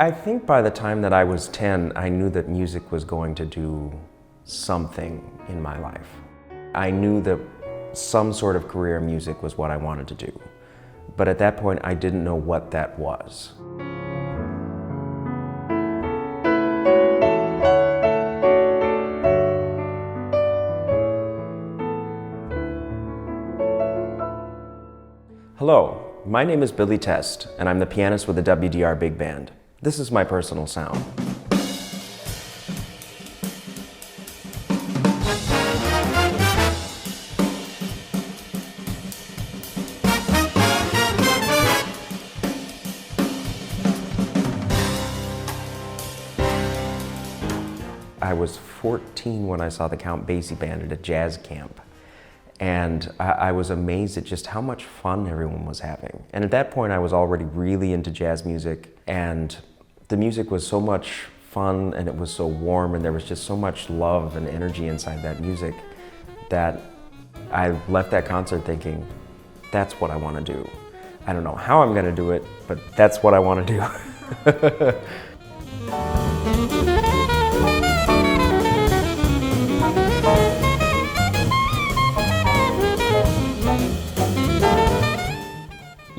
I think by the time that I was 10, I knew that music was going to do something in my life. I knew that some sort of career in music was what I wanted to do. But at that point, I didn't know what that was. Hello, my name is Billy Test, and I'm the pianist with the WDR Big Band. This is my personal sound. I was 14 when I saw the Count Basie Band at a jazz camp. And I was amazed at just how much fun everyone was having. And at that point, I was already really into jazz music, and the music was so much fun, and it was so warm, and there was just so much love and energy inside that music that I left that concert thinking, that's what I want to do. I don't know how I'm going to do it, but that's what I want to do.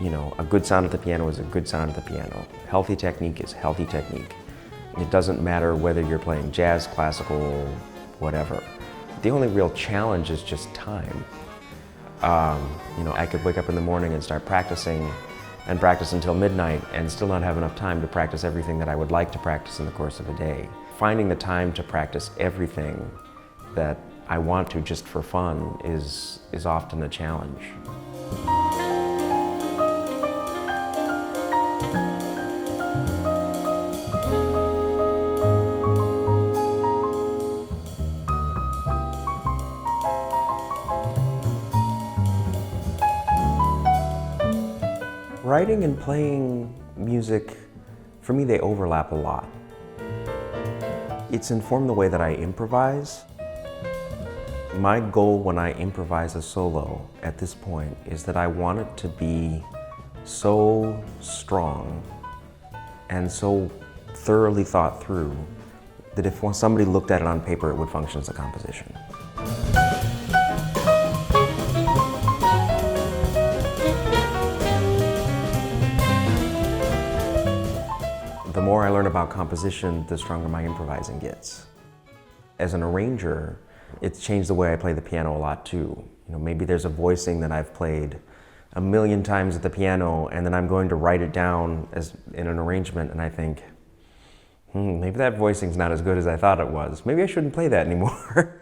You know, a good sound at the piano is a good sound at the piano. Healthy technique is healthy technique. It doesn't matter whether you're playing jazz, classical, whatever. The only real challenge is just time. You know, I could wake up in the morning and start practicing and practice until midnight and still not have enough time to practice everything that I would like to practice in the course of a day. Finding the time to practice everything that I want to just for fun is often a challenge. Writing and playing music, for me, they overlap a lot. It's informed the way that I improvise. My goal when I improvise a solo at this point is that I want it to be so strong and so thoroughly thought through that if somebody looked at it on paper, it would function as a composition. The more I learn about composition, the stronger my improvising gets. As an arranger, it's changed the way I play the piano a lot too. You know, maybe there's a voicing that I've played a million times at the piano, and then I'm going to write it down as in an arrangement, and I think, maybe that voicing's not as good as I thought it was. Maybe I shouldn't play that anymore.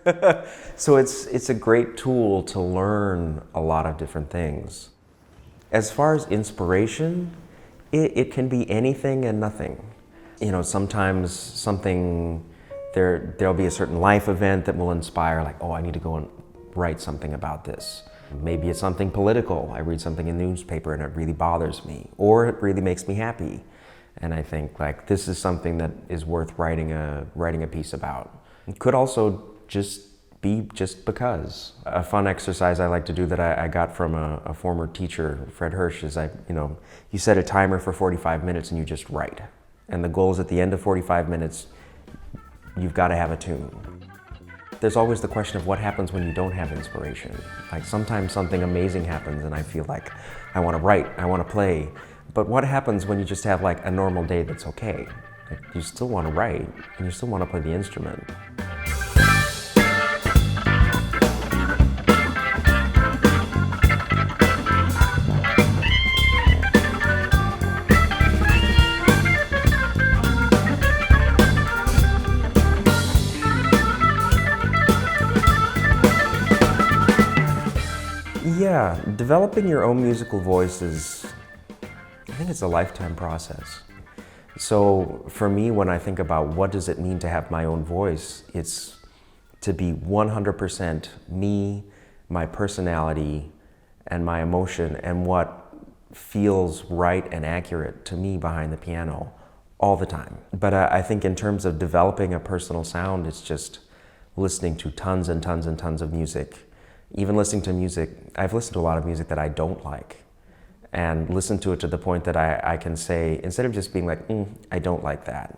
So it's a great tool to learn a lot of different things. As far as inspiration, it can be anything and nothing. You know, sometimes there'll be a certain life event that will inspire, like, oh, I need to go and write something about this. Maybe it's something political. I read something in the newspaper and it really bothers me, or it really makes me happy. And I think, like, this is something that is worth writing a piece about. It could also just be just because. A fun exercise I like to do that I got from a former teacher, Fred Hirsch, is you set a timer for 45 minutes and you just write. And the goal is at the end of 45 minutes, you've got to have a tune. There's always the question of what happens when you don't have inspiration. Like, sometimes something amazing happens and I feel like I want to write, I want to play. But what happens when you just have like a normal day that's okay? Like, you still want to write and you still want to play the instrument. Yeah, developing your own musical voice I think it's a lifetime process. So for me, when I think about what does it mean to have my own voice, it's to be 100% me, my personality, and my emotion, and what feels right and accurate to me behind the piano all the time. But I think in terms of developing a personal sound, it's just listening to tons and tons and tons of music. Even listening to music, I've listened to a lot of music that I don't like. and listen to it to the point that I can say, instead of just being like, I don't like that,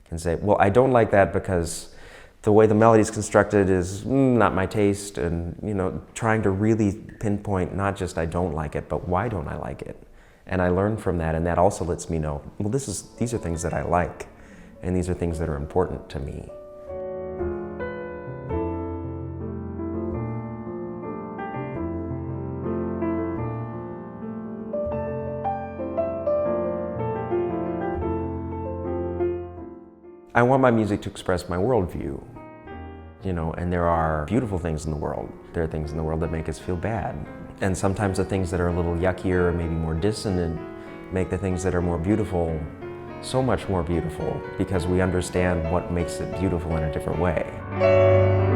I can say, well, I don't like that because the way the melody is constructed is not my taste, and trying to really pinpoint not just I don't like it, but why don't I like it? And I learn from that, and that also lets me know, well, these are things that I like, and these are things that are important to me. I want my music to express my worldview, and there are beautiful things in the world. There are things in the world that make us feel bad. And sometimes the things that are a little yuckier, maybe more dissonant, make the things that are more beautiful so much more beautiful, because we understand what makes it beautiful in a different way.